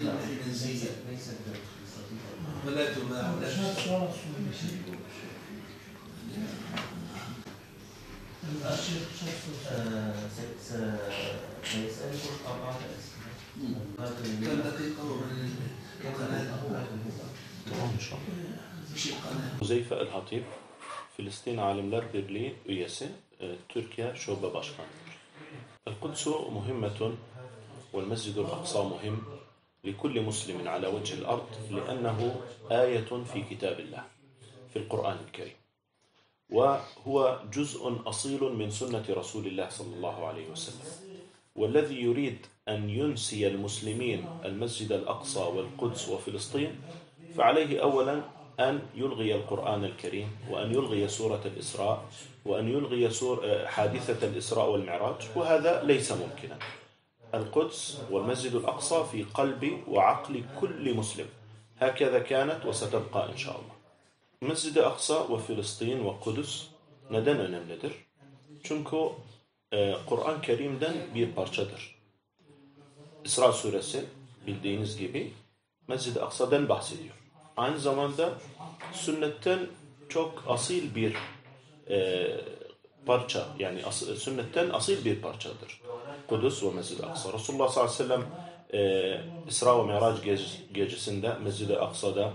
ولا تماع سيسألكم أربعة أسئلة كم دقيقة Huzeyfe El-Hatip, Filistin Alimler Birliği üyesi, Türkiye Şube Başkanı'dır. El-Kudsu muhimmetun والمسجد الأقصى مهم لكل مسلم على وجه الأرض لأنه آية في كتاب الله في القرآن الكريم وهو جزء أصيل من سنة رسول الله صلى الله عليه وسلم والذي يريد أن ينسي المسلمين المسجد الأقصى والقدس وفلسطين فعليه أولا أن يلغي القرآن الكريم وأن يلغي سورة الإسراء وأن يلغي حادثة الإسراء والمعراج وهذا ليس ممكنا. القدس والمسجد الأقصى في قلب وعقل كل مسلم هكذا كانت وستبقى إن شاء الله. Mescid-i Aksa ve Filistin ve Kudüs neden önemlidir? Çünkü Kur'an-ı Kerim'den bir parçadır. İsra suresi bildiğiniz gibi Mescid-i Aksa'dan bahsediyor. Aynı zamanda sünnetten çok asil bir parça, yani sünnetten asil bir parçadır. Kudüs ve Mescid-i Aksa. Resulullah sallallahu aleyhi ve sellem İsra ve Mirac gecesinde Mescid-i Aksa'da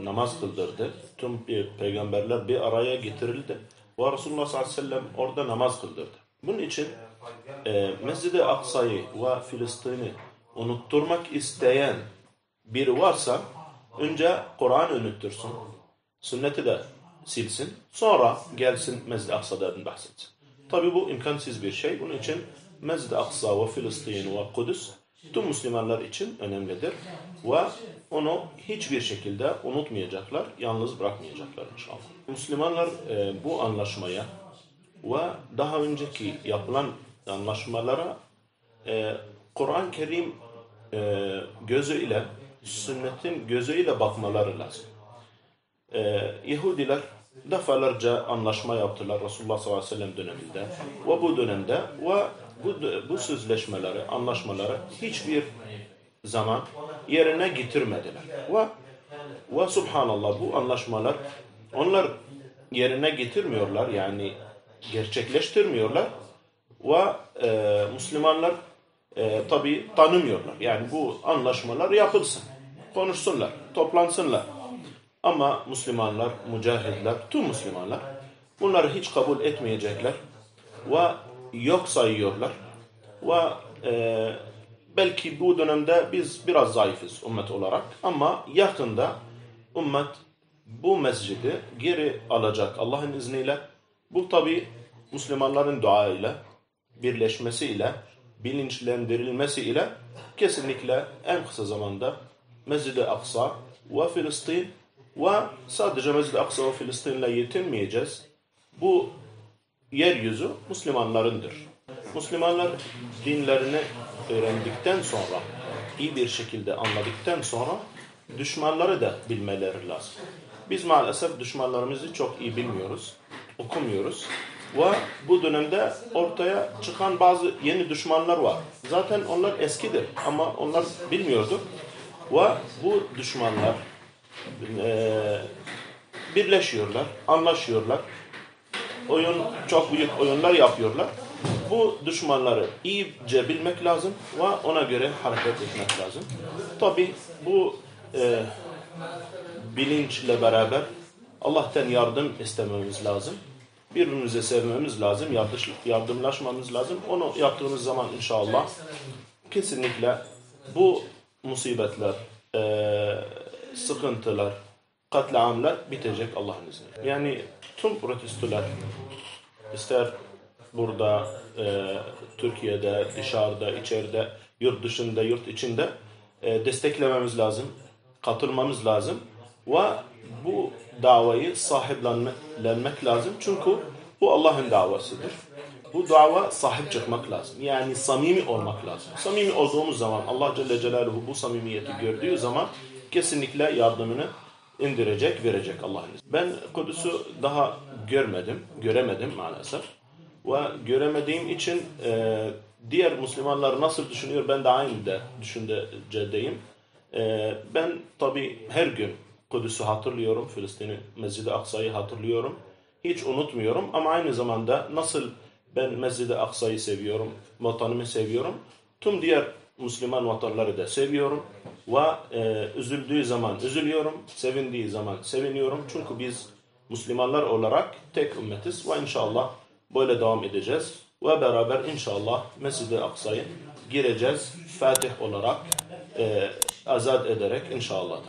namaz kıldırdı. Tüm peygamberler bir araya getirildi. Ve Resulullah sallallahu aleyhi ve sellem orada namaz kıldırdı. Bunun için Mescid-i Aksa'yı ve Filistin'i unutturmak isteyen biri varsa önce Kur'an unuttursun, sünneti de silsin, sonra gelsin Mescid-i Aksa'dan bahsetsin. Tabi bu imkansız bir şey. Bunun için Mescid-i Aksa ve Filistin ve Kudüs tüm Müslümanlar için önemlidir ve onu hiçbir şekilde unutmayacaklar, yalnız bırakmayacaklar inşallah. Müslümanlar bu anlaşmaya ve daha önceki yapılan anlaşmalara Kur'an-ı Kerim gözüyle, sünnetin gözüyle bakmaları lazım. Yahudiler defalarca anlaşma yaptılar Resulullah sallallahu aleyhi ve sellem döneminde ve bu dönemde ve bu sözleşmeleri, anlaşmaları hiçbir zaman yerine getirmediler. Ve subhanallah bu anlaşmalar onlar yerine getirmiyorlar, yani gerçekleştirmiyorlar ve Müslümanlar tabi tanımıyorlar. Yani bu anlaşmalar yapılsın, konuşsunlar, toplansınlar. Ama Müslümanlar, mücahidler, tüm Müslümanlar bunları hiç kabul etmeyecekler ve yok sayıyorlar ve belki bu dönemde biz biraz zayıfız ümmet olarak ama yakında ümmet bu mescidi geri alacak Allah'ın izniyle. Bu tabi Müslümanların duayla, birleşmesiyle, bilinçlendirilmesiyle kesinlikle en kısa zamanda Mescid-i Aksa ve Filistin ve sadece Mescid-i Aksa ve Filistin'le yetinmeyeceğiz. Bu yeryüzü Müslümanlarındır. Müslümanlar dinlerini öğrendikten sonra, iyi bir şekilde anladıktan sonra düşmanları da bilmeleri lazım. Biz maalesef düşmanlarımızı çok iyi bilmiyoruz, okumuyoruz. Ve bu dönemde ortaya çıkan bazı yeni düşmanlar var. Zaten onlar eskidir ama onlar bilmiyordu. Ve bu düşmanlar birleşiyorlar, anlaşıyorlar. Çok büyük oyunlar yapıyorlar. Bu düşmanları iyice bilmek lazım ve ona göre hareket etmek lazım. Tabi bu bilinçle beraber Allah'tan yardım istememiz lazım. Birbirimize sevmemiz lazım, yardımlaşmamız lazım. Onu yaptığımız zaman inşallah kesinlikle bu musibetler, sıkıntılar, katliamlar bitecek Allah'ın izniyle. Yani tüm protestolar, ister burada, Türkiye'de, dışarıda, içeride, yurt dışında, yurt içinde desteklememiz lazım, katılmamız lazım ve bu davayı sahiplenmek lazım. Çünkü bu Allah'ın davasıdır. Bu dava sahip çıkmak lazım. Yani samimi olmak lazım. Samimi olduğumuz zaman Allah Celle Celaluhu bu samimiyeti gördüğü zaman kesinlikle yardımını indirecek, verecek Allah'ın izniyle. Ben Kudüs'ü daha göremedim maalesef. Ve göremediğim için diğer Müslümanlar nasıl düşünüyor, ben de aynı düşüncedeyim. Ben tabii her gün Kudüs'ü hatırlıyorum, Filistin'i, Mescid-i Aksa'yı hatırlıyorum. Hiç unutmuyorum ama aynı zamanda nasıl ben Mescid-i Aksa'yı seviyorum, vatanımı seviyorum, tüm diğer Müslüman vatanları da seviyorum ve üzüldüğü zaman üzülüyorum, sevindiği zaman seviniyorum. Çünkü biz Müslümanlar olarak tek ümmetiz ve inşallah böyle devam edeceğiz. Ve beraber inşallah Mescid-i Aksa'yı gireceğiz, Fatih olarak azat ederek inşallah.